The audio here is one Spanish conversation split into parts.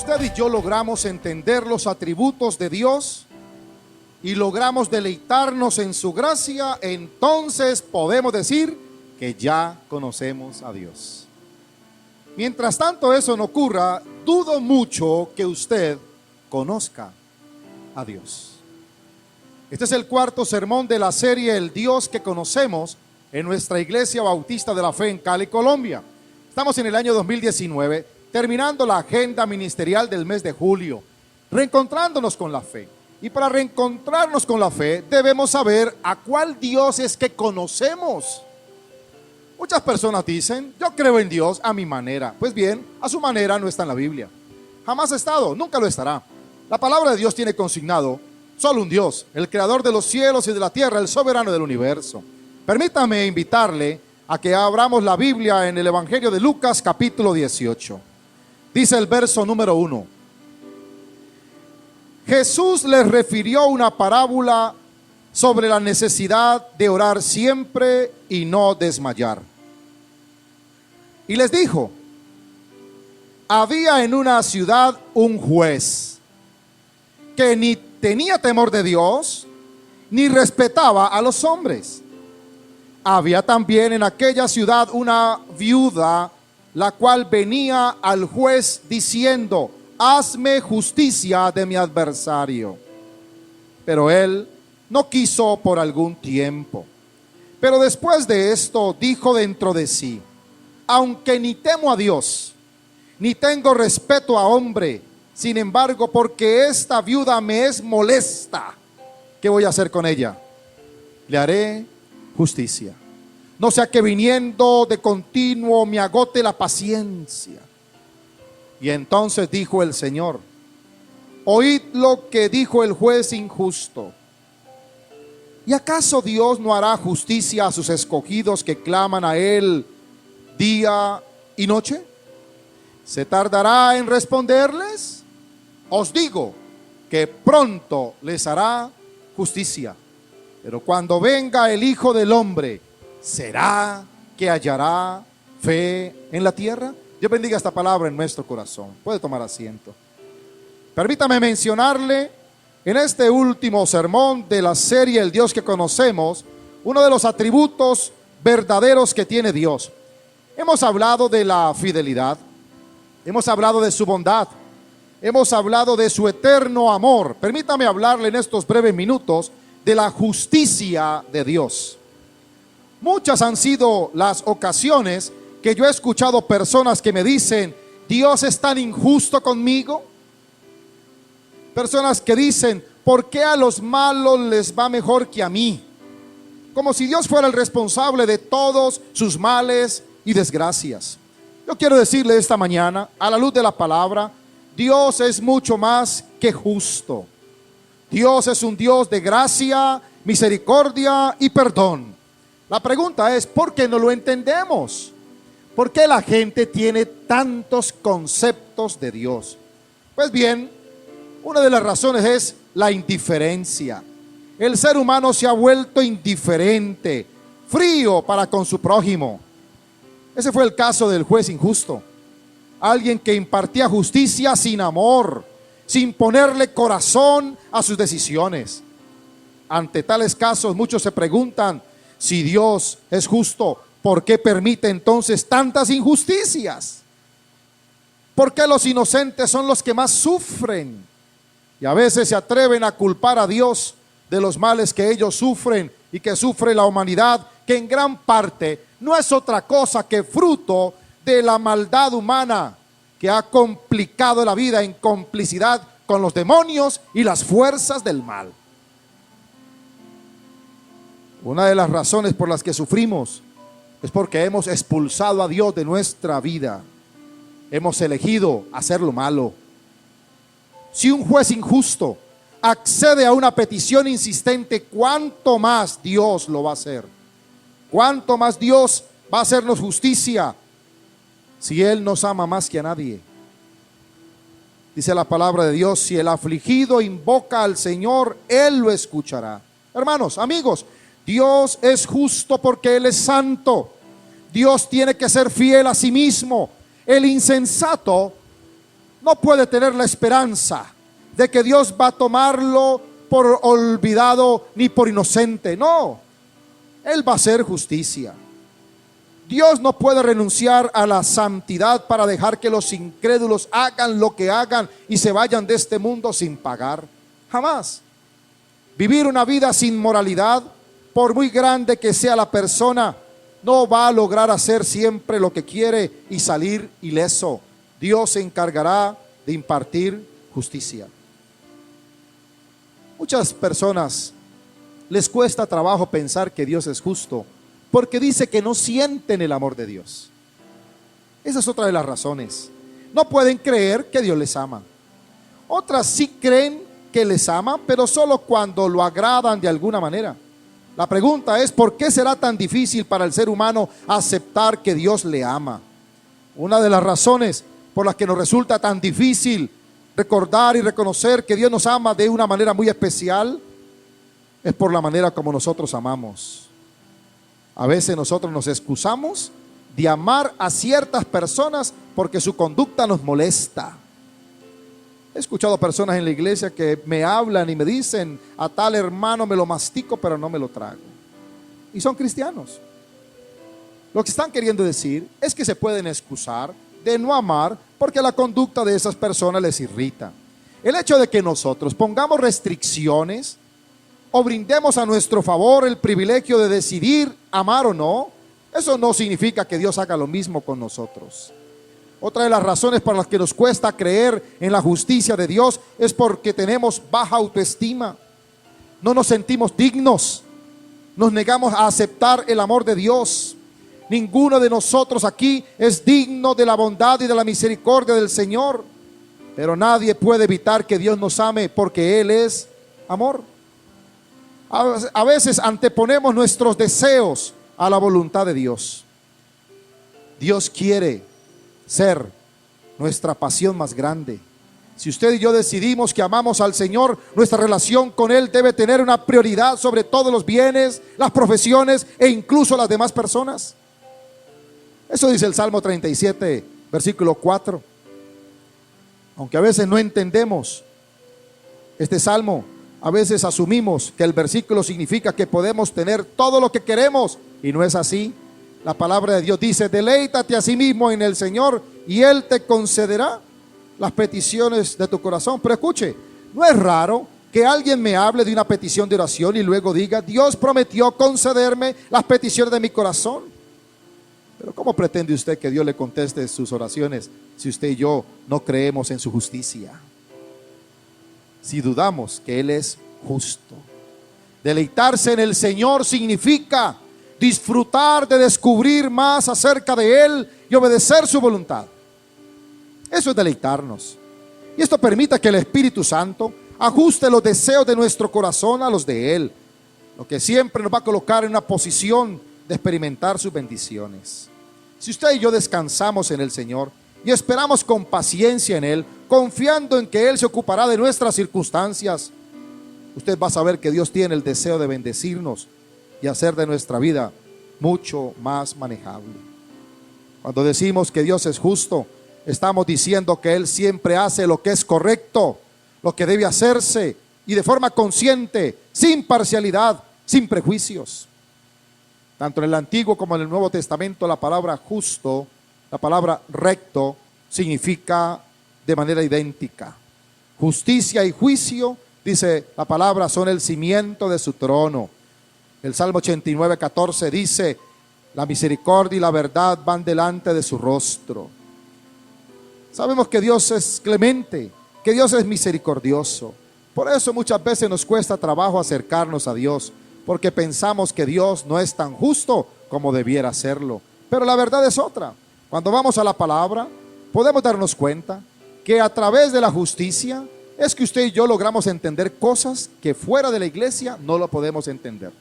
usted y yo logramos entender los atributos de Dios y logramos deleitarnos en su gracia, entonces podemos decir que ya conocemos a Dios. Mientras tanto eso no ocurra, dudo mucho que usted conozca a Dios. Este es el cuarto sermón de la serie El Dios que conocemos en nuestra Iglesia Bautista de la Fe en Cali, Colombia. Estamos en el año 2019, terminando la agenda ministerial del mes de julio, reencontrándonos con la fe. Y para reencontrarnos con la fe, debemos saber a cuál Dios es que conocemos. Muchas personas dicen, yo creo en Dios a mi manera. Pues bien, a su manera no está en la Biblia. Jamás ha estado, nunca lo estará. La palabra de Dios tiene consignado solo un Dios, el creador de los cielos y de la tierra, el soberano del universo. Permítame invitarle a que abramos la Biblia en el Evangelio de Lucas, capítulo 18. Dice el verso número 1. Jesús les refirió una parábola sobre la necesidad de orar siempre y no desmayar. Y les dijo, había en una ciudad un juez que ni tenía temor de Dios, ni respetaba a los hombres. Había también en aquella ciudad una viuda, la cual venía al juez diciendo, hazme justicia de mi adversario. Pero él no quiso por algún tiempo. Pero después de esto dijo dentro de sí, aunque ni temo a Dios, ni tengo respeto a hombre, sin embargo, porque esta viuda me es molesta, ¿qué voy a hacer con ella? Le haré justicia. No sea que viniendo de continuo me agote la paciencia. Y entonces dijo el Señor, oíd lo que dijo el juez injusto. ¿Y acaso Dios no hará justicia a sus escogidos que claman a Él día y noche? ¿Se tardará en responderles? Os digo que pronto les hará justicia. Pero cuando venga el Hijo del Hombre, ¿será que hallará fe en la tierra? Dios bendiga esta palabra en nuestro corazón. Puede tomar asiento. Permítame mencionarle en este último sermón de la serie El Dios que conocemos, uno de los atributos verdaderos que tiene Dios. Hemos hablado de la fidelidad, hemos hablado de su bondad, hemos hablado de su eterno amor. Permítame hablarle en estos breves minutos de la justicia de Dios. Muchas han sido las ocasiones que yo he escuchado personas que me dicen, Dios es tan injusto conmigo. Personas que dicen, ¿por qué a los malos les va mejor que a mí? Como si Dios fuera el responsable de todos sus males y desgracias. Yo quiero decirle esta mañana, a la luz de la palabra, Dios es mucho más que justo. Dios es un Dios de gracia, misericordia y perdón. La pregunta es, ¿por qué no lo entendemos? ¿Por qué la gente tiene tantos conceptos de Dios? Pues bien, una de las razones es la indiferencia. El ser humano se ha vuelto indiferente, frío para con su prójimo. Ese fue el caso del juez injusto. Alguien que impartía justicia sin amor, sin ponerle corazón a sus decisiones. Ante tales casos, muchos se preguntan, si Dios es justo, ¿por qué permite entonces tantas injusticias? ¿Por qué los inocentes son los que más sufren? Y a veces se atreven a culpar a Dios de los males que ellos sufren y que sufre la humanidad, que en gran parte no es otra cosa que fruto de la maldad humana que ha complicado la vida en complicidad con los demonios y las fuerzas del mal. Una de las razones por las que sufrimos es porque hemos expulsado a Dios de nuestra vida. Hemos elegido hacer lo malo. Si un juez injusto accede a una petición insistente, ¿cuánto más Dios lo va a hacer? ¿Cuánto más Dios va a hacernos justicia si Él nos ama más que a nadie? Dice la palabra de Dios, si el afligido invoca al Señor, Él lo escuchará. Hermanos, amigos, Dios es justo porque Él es santo. Dios tiene que ser fiel a sí mismo. El insensato no puede tener la esperanza de que Dios va a tomarlo por olvidado ni por inocente. No, Él va a hacer justicia. Dios no puede renunciar a la santidad para dejar que los incrédulos hagan lo que hagan y se vayan de este mundo sin pagar. Jamás. Vivir una vida sin moralidad, por muy grande que sea la persona, no va a lograr hacer siempre lo que quiere y salir ileso. Dios se encargará de impartir justicia. Muchas personas les cuesta trabajo pensar que Dios es justo, porque dice que no sienten el amor de Dios. Esa es otra de las razones. No pueden creer que Dios les ama. Otras sí creen que les ama, pero solo cuando lo agradan de alguna manera. La pregunta es, ¿por qué será tan difícil para el ser humano aceptar que Dios le ama? Una de las razones por las que nos resulta tan difícil recordar y reconocer que Dios nos ama de una manera muy especial es por la manera como nosotros amamos. A veces nosotros nos excusamos de amar a ciertas personas porque su conducta nos molesta. He escuchado personas en la iglesia que me hablan y me dicen: a tal hermano me lo mastico pero no me lo trago. Y son cristianos. Lo que están queriendo decir es que se pueden excusar de no amar porque la conducta de esas personas les irrita. El hecho de que nosotros pongamos restricciones o brindemos a nuestro favor el privilegio de decidir amar o no, eso no significa que Dios haga lo mismo con nosotros. Otra de las razones por las que nos cuesta creer en la justicia de Dios es porque tenemos baja autoestima. No nos sentimos dignos. Nos negamos a aceptar el amor de Dios. Ninguno de nosotros aquí es digno de la bondad y de la misericordia del Señor. Pero nadie puede evitar que Dios nos ame porque Él es amor. A veces anteponemos nuestros deseos a la voluntad de Dios. Dios quiere ser nuestra pasión más grande. Si usted y yo decidimos que amamos al Señor, nuestra relación con Él debe tener una prioridad sobre todos los bienes, las profesiones e incluso las demás personas. Eso dice el Salmo 37, versículo 4. Aunque a veces no entendemos este salmo, a veces asumimos que el versículo significa que podemos tener todo lo que queremos, y no es así. La palabra de Dios dice: deleítate a sí mismo en el Señor y Él te concederá las peticiones de tu corazón. Pero escuche, no es raro que alguien me hable de una petición de oración y luego diga: Dios prometió concederme las peticiones de mi corazón. Pero ¿cómo pretende usted que Dios le conteste sus oraciones si usted y yo no creemos en su justicia? Si dudamos que Él es justo. Deleitarse en el Señor significa disfrutar de descubrir más acerca de Él y obedecer su voluntad. Eso es deleitarnos. Y esto permite que el Espíritu Santo ajuste los deseos de nuestro corazón a los de Él, lo que siempre nos va a colocar en una posición de experimentar sus bendiciones. Si usted y yo descansamos en el Señor y esperamos con paciencia en Él, confiando en que Él se ocupará de nuestras circunstancias, usted va a saber que Dios tiene el deseo de bendecirnos y hacer de nuestra vida mucho más manejable. Cuando decimos que Dios es justo, estamos diciendo que Él siempre hace lo que es correcto, lo que debe hacerse, y de forma consciente, sin parcialidad, sin prejuicios. Tanto en el Antiguo como en el Nuevo Testamento, la palabra justo, la palabra recto, significa de manera idéntica. Justicia y juicio, dice la palabra, son el cimiento de su trono. El Salmo 89, 14 dice: la misericordia y la verdad van delante de su rostro. Sabemos que Dios es clemente, que Dios es misericordioso. Por eso muchas veces nos cuesta trabajo acercarnos a Dios, porque pensamos que Dios no es tan justo como debiera serlo. Pero la verdad es otra. Cuando vamos a la palabra, podemos darnos cuenta que a través de la justicia es que usted y yo logramos entender cosas que fuera de la iglesia no lo podemos entender.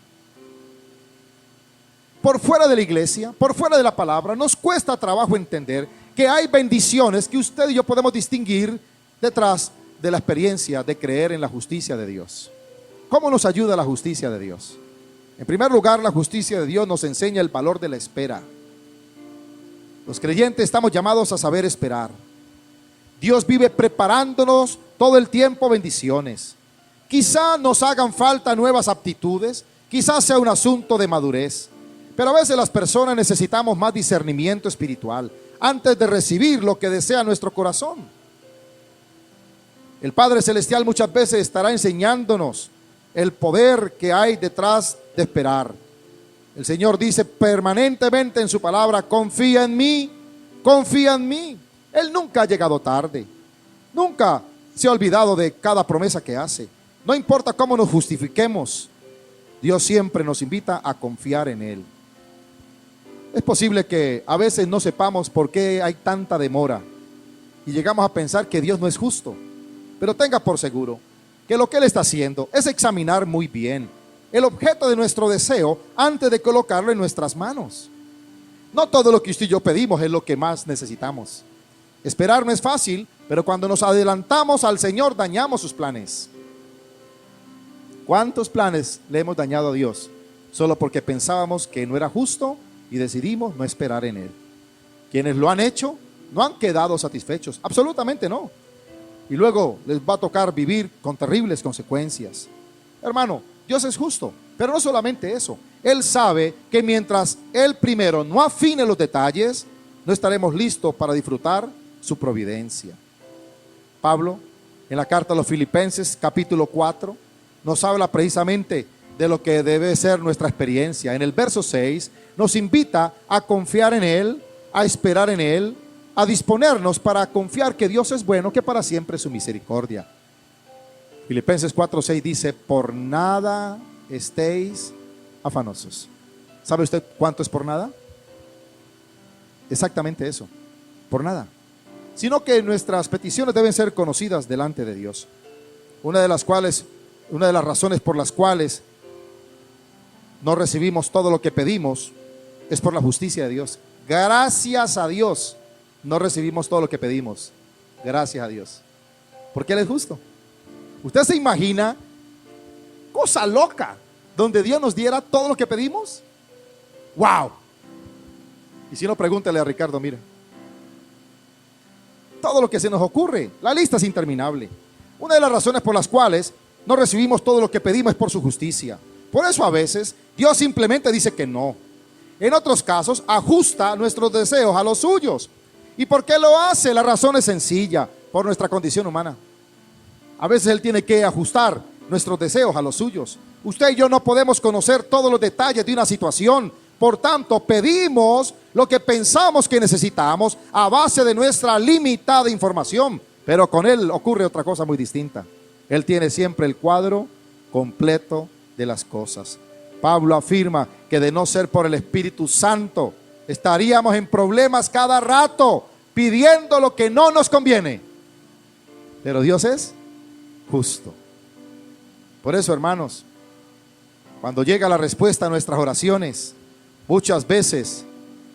Por fuera de la iglesia, por fuera de la palabra, nos cuesta trabajo entender que hay bendiciones que usted y yo podemos distinguir detrás de la experiencia de creer en la justicia de Dios. ¿Cómo nos ayuda la justicia de Dios? En primer lugar, la justicia de Dios nos enseña el valor de la espera. Los creyentes estamos llamados a saber esperar. Dios vive preparándonos todo el tiempo bendiciones. Quizá nos hagan falta nuevas aptitudes, quizás sea un asunto de madurez, pero a veces las personas necesitamos más discernimiento espiritual antes de recibir lo que desea nuestro corazón. El Padre Celestial muchas veces estará enseñándonos el poder que hay detrás de esperar. El Señor dice permanentemente en su palabra: confía en mí, confía en mí. Él nunca ha llegado tarde, nunca se ha olvidado de cada promesa que hace. No importa cómo nos justifiquemos, Dios siempre nos invita a confiar en Él. Es posible que a veces no sepamos por qué hay tanta demora y llegamos a pensar que Dios no es justo, pero tenga por seguro que lo que Él está haciendo es examinar muy bien el objeto de nuestro deseo antes de colocarlo en nuestras manos. No todo lo que usted y yo pedimos es lo que más necesitamos. Esperar no es fácil, pero cuando nos adelantamos al Señor dañamos sus planes. ¿Cuántos planes le hemos dañado a Dios solo porque pensábamos que no era justo y decidimos no esperar en Él? Quienes lo han hecho no han quedado satisfechos, absolutamente no. Y luego les va a tocar vivir con terribles consecuencias. Hermano, Dios es justo, pero no solamente eso. Él sabe que mientras Él primero no afine los detalles, no estaremos listos para disfrutar su providencia. Pablo, en la carta a los Filipenses, capítulo 4, nos habla precisamente de lo que debe ser nuestra experiencia. En el verso 6 nos invita a confiar en Él, a esperar en Él, a disponernos para confiar que Dios es bueno, que para siempre es su misericordia. Filipenses 4:6 dice: por nada estéis afanosos. ¿Sabe usted cuánto es por nada? Exactamente eso, por nada. Sino que nuestras peticiones deben ser conocidas delante de Dios. Una de las razones por las cuales no recibimos todo lo que pedimos es por la justicia de Dios. Gracias a Dios no recibimos todo lo que pedimos. Gracias a Dios, porque Él es justo. ¿Usted se imagina cosa loca donde Dios nos diera todo lo que pedimos? ¡Wow! Y si no, pregúntale a Ricardo, mire. Todo lo que se nos ocurre, la lista es interminable. Una de las razones por las cuales no recibimos todo lo que pedimos es por su justicia. Por eso a veces Dios simplemente dice que no. En otros casos ajusta nuestros deseos a los suyos. ¿Y por qué lo hace? La razón es sencilla: por nuestra condición humana. A veces Él tiene que ajustar nuestros deseos a los suyos. Usted y yo no podemos conocer todos los detalles de una situación. Por tanto, pedimos lo que pensamos que necesitamos a base de nuestra limitada información. Pero con Él ocurre otra cosa muy distinta. Él tiene siempre el cuadro completo de las cosas. Pablo afirma que de no ser por el Espíritu Santo, estaríamos en problemas cada rato, pidiendo lo que no nos conviene. Pero Dios es justo. Por eso, hermanos, cuando llega la respuesta a nuestras oraciones, muchas veces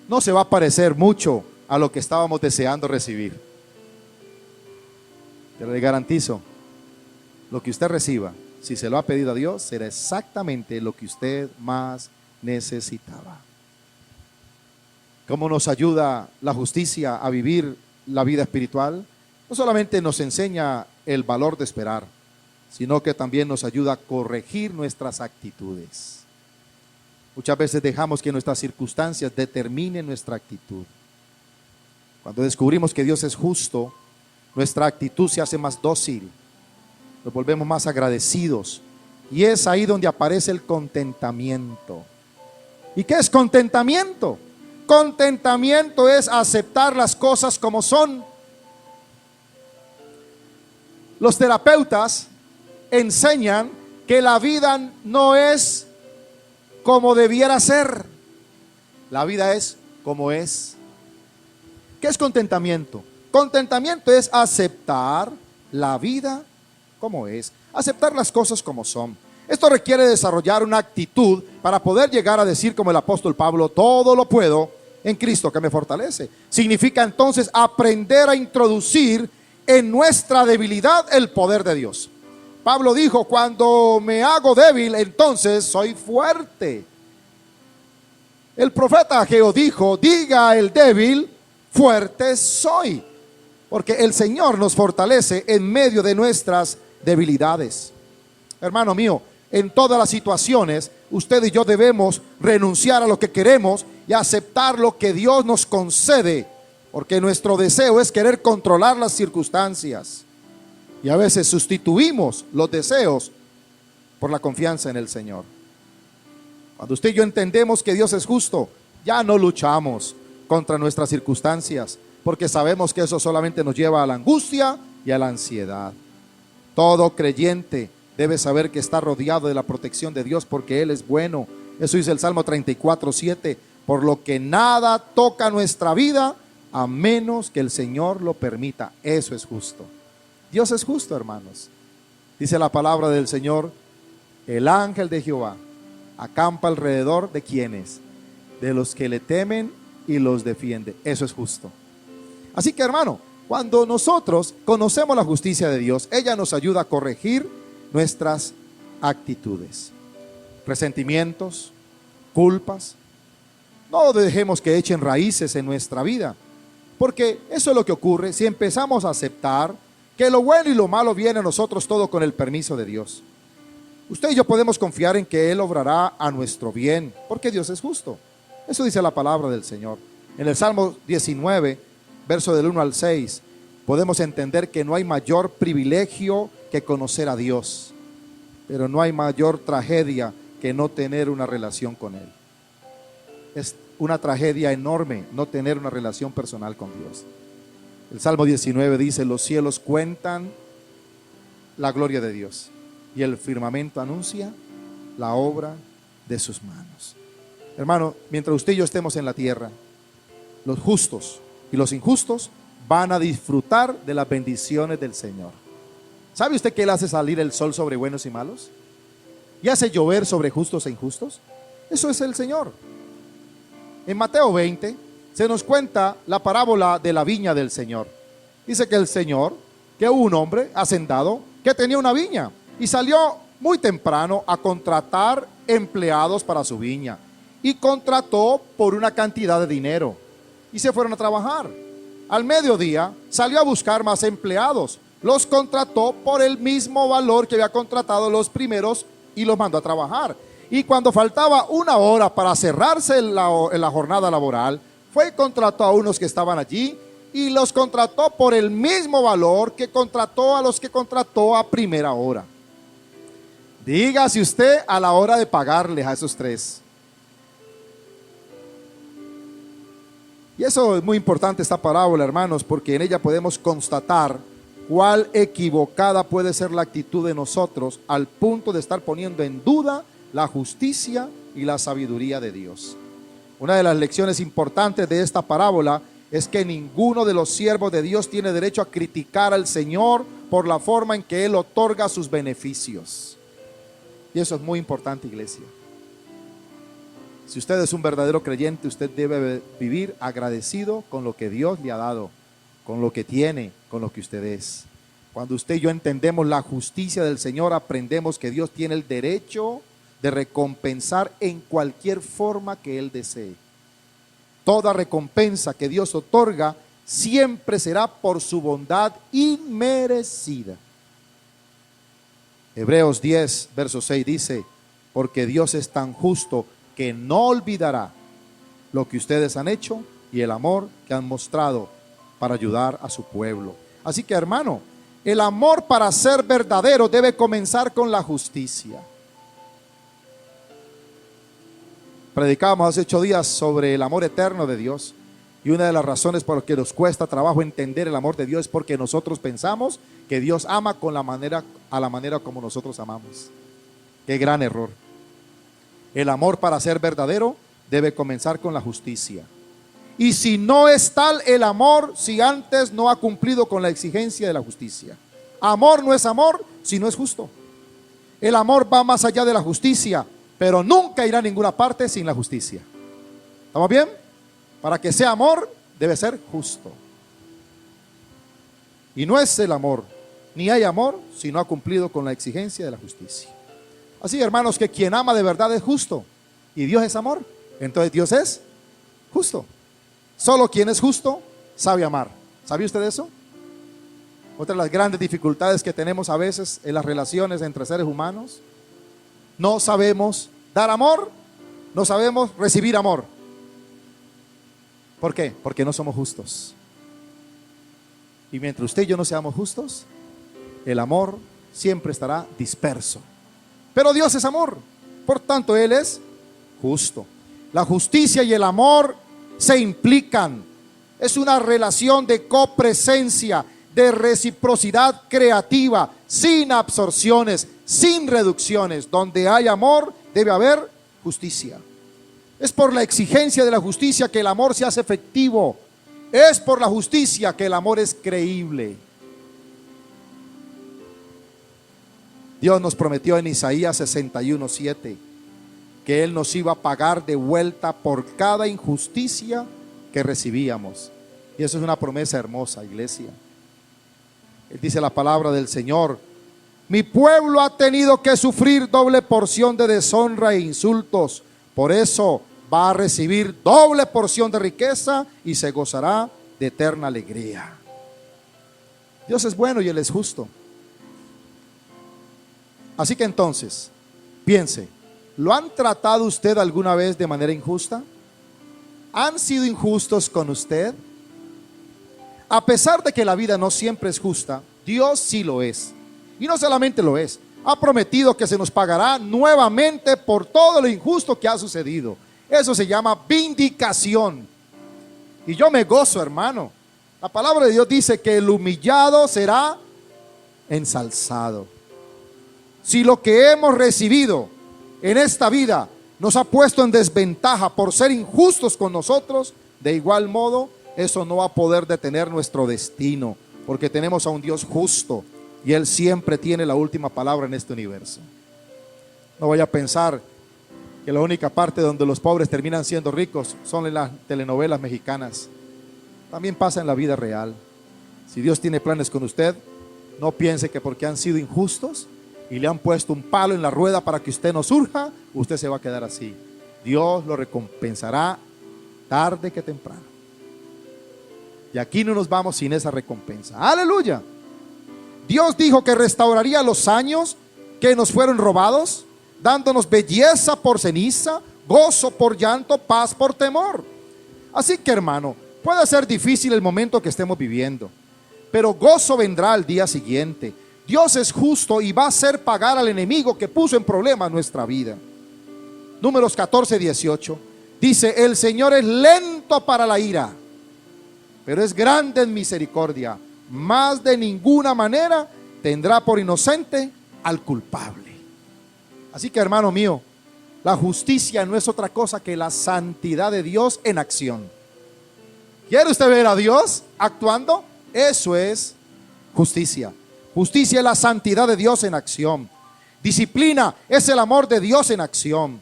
no se va a parecer mucho a lo que estábamos deseando recibir. Pero le garantizo, lo que usted reciba, si se lo ha pedido a Dios, será exactamente lo que usted más necesitaba. ¿Cómo nos ayuda la justicia a vivir la vida espiritual? No solamente nos enseña el valor de esperar, sino que también nos ayuda a corregir nuestras actitudes. Muchas veces dejamos que nuestras circunstancias determinen nuestra actitud. Cuando descubrimos que Dios es justo, nuestra actitud se hace más dócil, nos volvemos más agradecidos, y es ahí donde aparece el contentamiento. ¿Y qué es contentamiento? Contentamiento es aceptar las cosas como son. Los terapeutas enseñan que la vida no es como debiera ser. La vida es como es. ¿Qué es contentamiento? Contentamiento es aceptar la vida como es, aceptar las cosas como son. Esto requiere desarrollar una actitud para poder llegar a decir como el apóstol Pablo: todo lo puedo en Cristo que me fortalece. Significa entonces aprender a introducir en nuestra debilidad el poder de Dios. Pablo dijo: cuando me hago débil, entonces soy fuerte. El profeta Ageo dijo: diga el débil, fuerte soy. porque el Señor nos fortalece en medio de nuestras debilidades. Hermano mío, en todas las situaciones, usted y yo debemos renunciar a lo que queremos y aceptar lo que Dios nos concede, porque nuestro deseo es querer controlar las circunstancias. Y a veces sustituimos los deseos por la confianza en el Señor. Cuando usted y yo entendemos que Dios es justo, ya no luchamos contra nuestras circunstancias, porque sabemos que eso solamente nos lleva a la angustia y a la ansiedad. Todo creyente debe saber que está rodeado de la protección de Dios, porque Él es bueno. Eso dice el Salmo 34:7, por lo que nada toca nuestra vida a menos que el Señor lo permita. Eso es justo. Dios es justo, hermanos. Dice la palabra del Señor: el ángel de Jehová acampa alrededor de quienes, de los que le temen y los defiende. Eso es justo. Así que, hermano, cuando nosotros conocemos la justicia de Dios, ella nos ayuda a corregir nuestras actitudes, resentimientos, culpas. No dejemos que echen raíces en nuestra vida, porque eso es lo que ocurre si empezamos a aceptar que lo bueno y lo malo viene a nosotros todo con el permiso de Dios. Usted y yo podemos confiar en que Él obrará a nuestro bien, porque Dios es justo. Eso dice la palabra del Señor. En el Salmo 19, verso del 1 al 6, podemos entender que no hay mayor privilegio que conocer a Dios, pero no hay mayor tragedia que no tener una relación con Él. Es una tragedia enorme no tener una relación personal con Dios. El Salmo 19 dice: los cielos cuentan la gloria de Dios, y el firmamento anuncia la obra de sus manos. Hermano, mientras usted y yo estemos en la tierra, los justos y los injustos van a disfrutar de las bendiciones del Señor. ¿Sabe usted que Él hace salir el sol sobre buenos y malos? ¿Y hace llover sobre justos e injustos? Eso es el Señor. En Mateo 20 se nos cuenta la parábola de la viña del Señor. Dice que el Señor, que hubo un hombre hacendado que tenía una viña y salió muy temprano a contratar empleados para su viña, y contrató por una cantidad de dinero y se fueron a trabajar. Al mediodía salió a buscar más empleados, los contrató por el mismo valor que había contratado los primeros y los mandó a trabajar. Y cuando faltaba una hora para cerrarse la jornada laboral, fue y contrató a unos que estaban allí y los contrató por el mismo valor que contrató a los que contrató a primera hora. Dígase usted a la hora de pagarles a esos tres. Y eso es muy importante, esta parábola, hermanos, porque en ella podemos constatar cuál equivocada puede ser la actitud de nosotros al punto de estar poniendo en duda la justicia y la sabiduría de Dios. Una de las lecciones importantes de esta parábola es que ninguno de los siervos de Dios tiene derecho a criticar al Señor por la forma en que Él otorga sus beneficios. Y eso es muy importante, iglesia. Si usted es un verdadero creyente, usted debe vivir agradecido con lo que Dios le ha dado, con lo que tiene, con lo que usted es. Cuando usted y yo entendemos la justicia del Señor, aprendemos que Dios tiene el derecho de recompensar en cualquier forma que Él desee. Toda recompensa que Dios otorga siempre será por su bondad inmerecida. Hebreos 10, verso 6 dice: porque Dios es tan justo que no olvidará lo que ustedes han hecho y el amor que han mostrado para ayudar a su pueblo. Así que, hermano, el amor, para ser verdadero, debe comenzar con la justicia. Predicábamos hace 8 días sobre el amor eterno de Dios, y una de las razones por las que nos cuesta trabajo entender el amor de Dios es porque nosotros pensamos que Dios ama a la manera como nosotros amamos. Qué gran error. El amor, para ser verdadero, debe comenzar con la justicia. Y si no es tal el amor, si antes no ha cumplido con la exigencia de la justicia. Amor no es amor si no es justo. El amor va más allá de la justicia, pero nunca irá a ninguna parte sin la justicia. ¿Estamos bien? Para que sea amor, debe ser justo. Y no es el amor, ni hay amor si no ha cumplido con la exigencia de la justicia. Así, hermanos, que quien ama de verdad es justo, y Dios es amor, entonces Dios es justo. Solo quien es justo sabe amar. ¿Sabe usted eso? Otra de las grandes dificultades que tenemos a veces en las relaciones entre seres humanos, no sabemos dar amor, no sabemos recibir amor. ¿Por qué? Porque no somos justos. Y mientras usted y yo no seamos justos, el amor siempre estará disperso. Pero Dios es amor, por tanto Él es justo. La justicia y el amor se implican. Es una relación de copresencia, de reciprocidad creativa, sin absorciones, sin reducciones. Donde hay amor, debe haber justicia. Es por la exigencia de la justicia que el amor se hace efectivo. Es por la justicia que el amor es creíble. Dios nos prometió en Isaías 61:7 que Él nos iba a pagar de vuelta por cada injusticia que recibíamos. Y eso es una promesa hermosa, iglesia. Él dice la palabra del Señor: mi pueblo ha tenido que sufrir doble porción de deshonra e insultos, por eso va a recibir doble porción de riqueza y se gozará de eterna alegría. Dios es bueno y Él es justo. Así que entonces, piense, ¿lo han tratado usted alguna vez de manera injusta? ¿Han sido injustos con usted? A pesar de que la vida no siempre es justa, Dios sí lo es. Y no solamente lo es, ha prometido que se nos pagará nuevamente por todo lo injusto que ha sucedido. Eso se llama vindicación. Y yo me gozo, hermano. La palabra de Dios dice que el humillado será ensalzado. Si lo que hemos recibido en esta vida nos ha puesto en desventaja por ser injustos con nosotros, de igual modo, eso no va a poder detener nuestro destino, porque tenemos a un Dios justo y Él siempre tiene la última palabra en este universo. No vaya a pensar que la única parte donde los pobres terminan siendo ricos son en las telenovelas mexicanas. También pasa en la vida real. Si Dios tiene planes con usted, no piense que porque han sido injustos y le han puesto un palo en la rueda para que usted no surja, usted se va a quedar así. Dios lo recompensará tarde que temprano. Y aquí no nos vamos sin esa recompensa. ¡Aleluya! Dios dijo que restauraría los años que nos fueron robados, dándonos belleza por ceniza, gozo por llanto, paz por temor. Así que, hermano, puede ser difícil el momento que estemos viviendo, pero gozo vendrá al día siguiente. Dios es justo y va a hacer pagar al enemigo que puso en problema nuestra vida. Números 14:18 dice: el Señor es lento para la ira, pero es grande en misericordia. Más de ninguna manera tendrá por inocente al culpable. Así que, hermano mío, la justicia no es otra cosa que la santidad de Dios en acción. ¿Quiere usted ver a Dios actuando? Eso es justicia. Justicia es la santidad de Dios en acción. Disciplina es el amor de Dios en acción.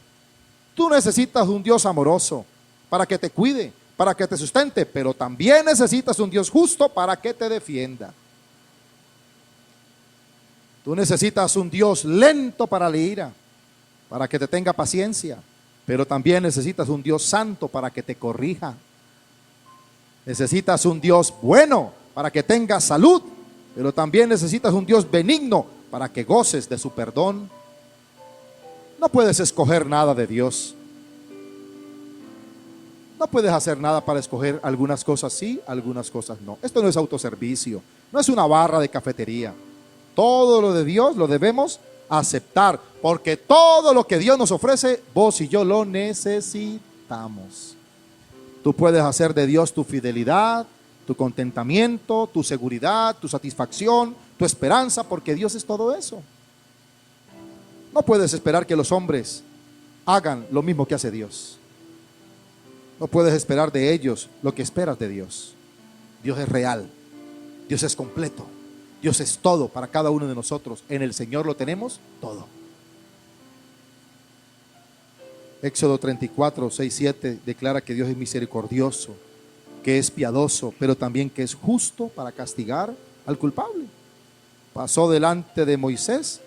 Tú necesitas un Dios amoroso para que te cuide, para que te sustente, pero también necesitas un Dios justo para que te defienda. Tú necesitas un Dios lento para la ira, para que te tenga paciencia, pero también necesitas un Dios santo para que te corrija. Necesitas un Dios bueno para que tengas salud, pero también necesitas un Dios benigno para que goces de su perdón. No puedes escoger nada de Dios. No puedes hacer nada para escoger algunas cosas sí, algunas cosas no. Esto no es autoservicio, no es una barra de cafetería. Todo lo de Dios lo debemos aceptar, porque todo lo que Dios nos ofrece, vos y yo lo necesitamos. Tú puedes hacer de Dios tu fidelidad, tu contentamiento, tu seguridad, tu satisfacción, tu esperanza, porque Dios es todo eso. No puedes esperar que los hombres hagan lo mismo que hace Dios. No puedes esperar de ellos lo que esperas de Dios. Dios es real, Dios es completo, Dios es todo para cada uno de nosotros. En el Señor lo tenemos todo. Éxodo 34:6-7 declara que Dios es misericordioso, que es piadoso, pero también que es justo para castigar al culpable. Pasó delante de Moisés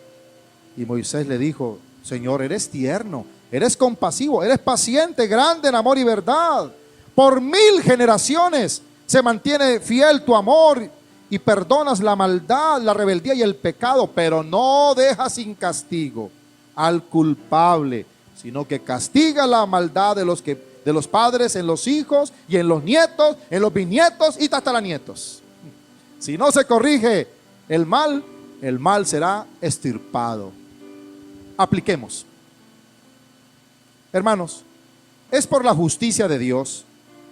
y Moisés le dijo: Señor, eres tierno, eres compasivo, eres paciente, grande en amor y verdad. Por 1000 generaciones se mantiene fiel tu amor y perdonas la maldad, la rebeldía y el pecado, pero no dejas sin castigo al culpable, sino que castiga la maldad de los padres en los hijos y en los nietos, en los bisnietos y hasta los nietos. Si no se corrige el mal será extirpado. Apliquemos. Hermanos, es por la justicia de Dios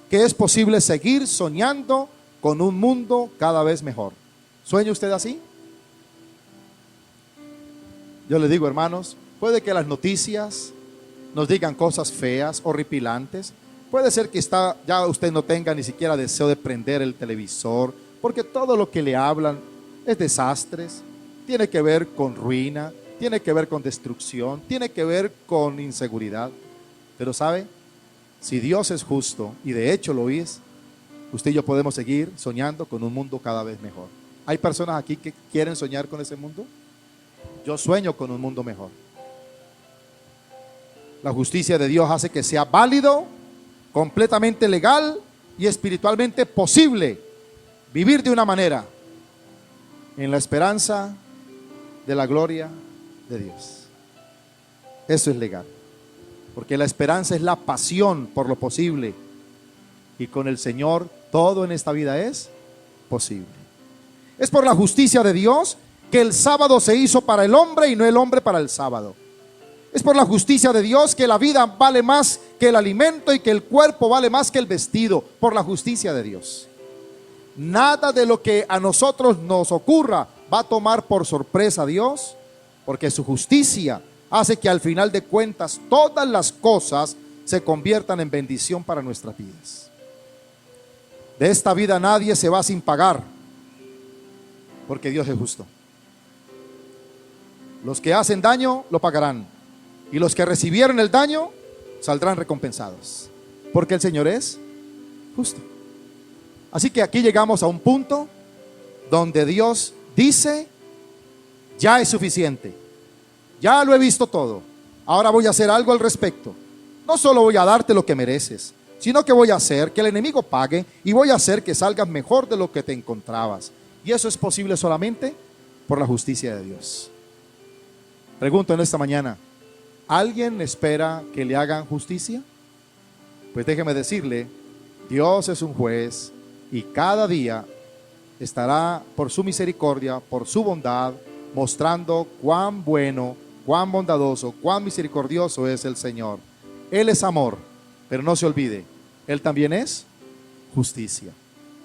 que es posible seguir soñando con un mundo cada vez mejor. ¿Sueña usted así? Yo le digo, hermanos, puede que las noticias nos digan cosas feas, horripilantes. Puede ser que ya usted no tenga ni siquiera deseo de prender el televisor, porque todo lo que le hablan es desastres, tiene que ver con ruina, tiene que ver con destrucción, tiene que ver con inseguridad. Pero ¿sabe? Si Dios es justo, y de hecho lo es, usted y yo podemos seguir soñando con un mundo cada vez mejor. ¿Hay personas aquí que quieren soñar con ese mundo? Yo sueño con un mundo mejor. La justicia de Dios hace que sea válido, completamente legal y espiritualmente posible vivir de una manera en la esperanza de la gloria de Dios. Eso es legal, porque la esperanza es la pasión por lo posible, y con el Señor todo en esta vida es posible. Es por la justicia de Dios que el sábado se hizo para el hombre y no el hombre para el sábado. Es por la justicia de Dios que la vida vale más que el alimento y que el cuerpo vale más que el vestido, por la justicia de Dios. Nada de lo que a nosotros nos ocurra va a tomar por sorpresa a Dios, porque su justicia hace que al final de cuentas todas las cosas se conviertan en bendición para nuestras vidas. De esta vida nadie se va sin pagar, porque Dios es justo. Los que hacen daño lo pagarán, y los que recibieron el daño saldrán recompensados, porque el Señor es justo. Así que aquí llegamos a un punto donde Dios dice: ya es suficiente, ya lo he visto todo, ahora voy a hacer algo al respecto. No solo voy a darte lo que mereces, sino que voy a hacer que el enemigo pague, y voy a hacer que salgas mejor de lo que te encontrabas. Y eso es posible solamente por la justicia de Dios. Pregunto en esta mañana, ¿alguien espera que le hagan justicia? Pues déjeme decirle, Dios es un juez, y cada día estará por su misericordia, por su bondad, mostrando cuán bueno, cuán bondadoso, cuán misericordioso es el Señor. Él es amor, pero no se olvide, Él también es justicia.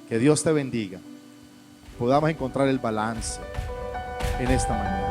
Que Dios te bendiga. Podamos encontrar el balance en esta mañana.